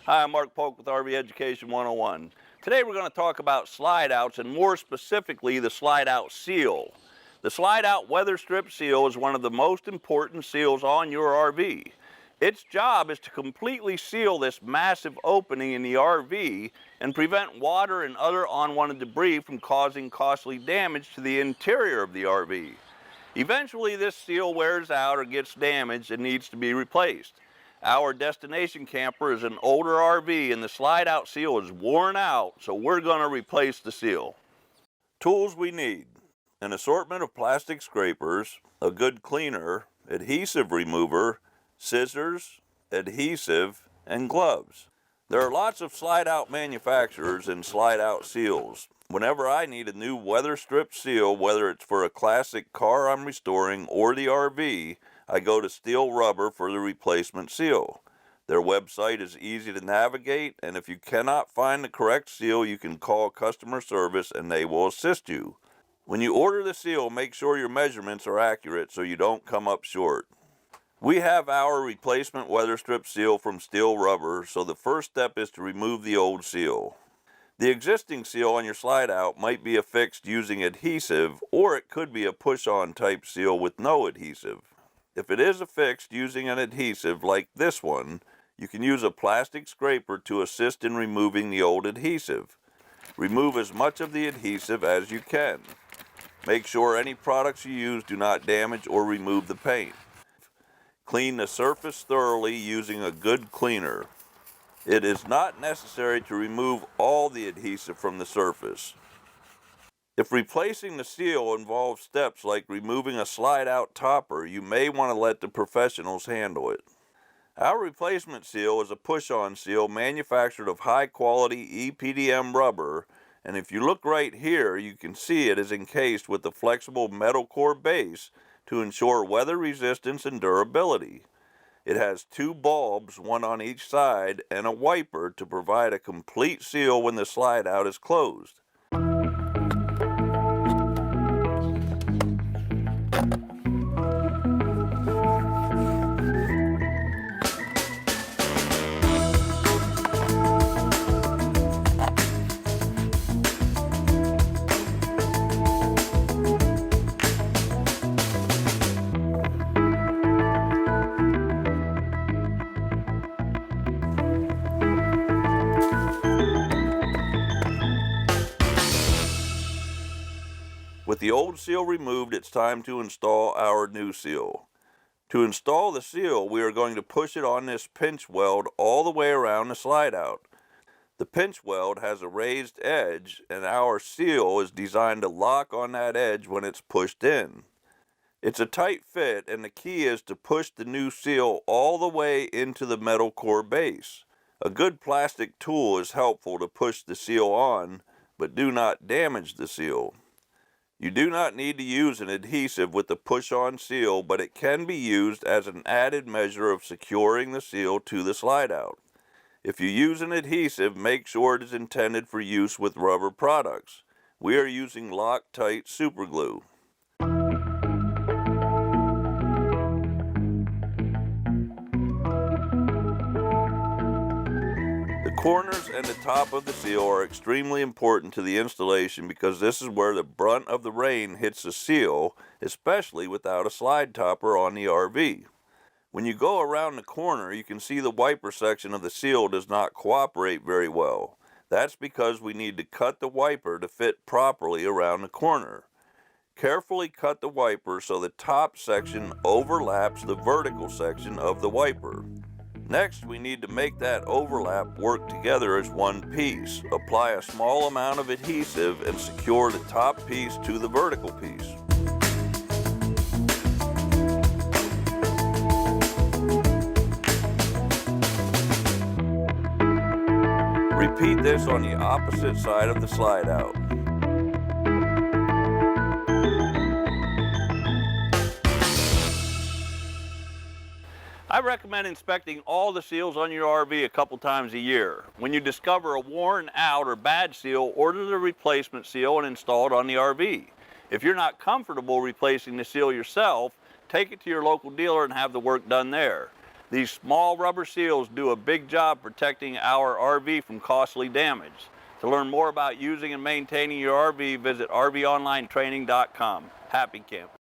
Hi, I'm Mark Polk with RV Education 101. Today we're going to talk about slide outs, and more specifically the slide out seal. The slide out weather strip seal is one of the most important seals on your RV. Its job is to completely seal this massive opening in the RV and prevent water and other unwanted debris from causing costly damage to the interior of the RV. Eventually this seal wears out or gets damaged and needs to be replaced. Our destination camper is an older RV and the slide out seal is worn out, so we're going to replace the seal. Tools we need: an assortment of plastic scrapers, a good cleaner, adhesive remover, scissors, adhesive, and gloves. There are lots of slide out manufacturers and slide out seals. Whenever I need a new weather strip seal, whether it's for a classic car I'm restoring or the RV, I go to Steel Rubber for the replacement seal. Their website is easy to navigate, and if you cannot find the correct seal, you can call customer service and they will assist you. When you order the seal, make sure your measurements are accurate so you don't come up short. We have our replacement weather strip seal from Steel Rubber, so the first step is to remove the old seal. The existing seal on your slide out might be affixed using adhesive, or it could be a push-on type seal with no adhesive. If it is affixed using an adhesive like this one, you can use a plastic scraper to assist in removing the old adhesive. Remove as much of the adhesive as you can. Make sure any products you use do not damage or remove the paint. Clean the surface thoroughly using a good cleaner. It is not necessary to remove all the adhesive from the surface. If replacing the seal involves steps like removing a slide-out topper, you may want to let the professionals handle it. Our replacement seal is a push-on seal manufactured of high-quality EPDM rubber, and if you look right here, you can see it is encased with a flexible metal core base to ensure weather resistance and durability. It has two bulbs, one on each side, and a wiper to provide a complete seal when the slide-out is closed. With the old seal removed, it's time to install our new seal. To install the seal, we are going to push it on this pinch weld all the way around the slide out. The pinch weld has a raised edge, and our seal is designed to lock on that edge when it's pushed in. It's a tight fit, and the key is to push the new seal all the way into the metal core base. A good plastic tool is helpful to push the seal on, but do not damage the seal. You do not need to use an adhesive with the push-on seal, but it can be used as an added measure of securing the seal to the slide-out. If you use an adhesive, make sure it is intended for use with rubber products. We are using Loctite super glue. The corners and the top of the seal are extremely important to the installation because this is where the brunt of the rain hits the seal, especially without a slide topper on the RV. When you go around the corner, you can see the wiper section of the seal does not cooperate very well. That's because we need to cut the wiper to fit properly around the corner. Carefully cut the wiper so the top section overlaps the vertical section of the wiper. Next, we need to make that overlap work together as one piece. Apply a small amount of adhesive and secure the top piece to the vertical piece. Repeat this on the opposite side of the slide out. I recommend inspecting all the seals on your RV a couple times a year. When you discover a worn out or bad seal, order the replacement seal and install it on the RV. If you're not comfortable replacing the seal yourself, take it to your local dealer and have the work done there. These small rubber seals do a big job protecting our RV from costly damage. To learn more about using and maintaining your RV, visit RVOnlineTraining.com. Happy camping.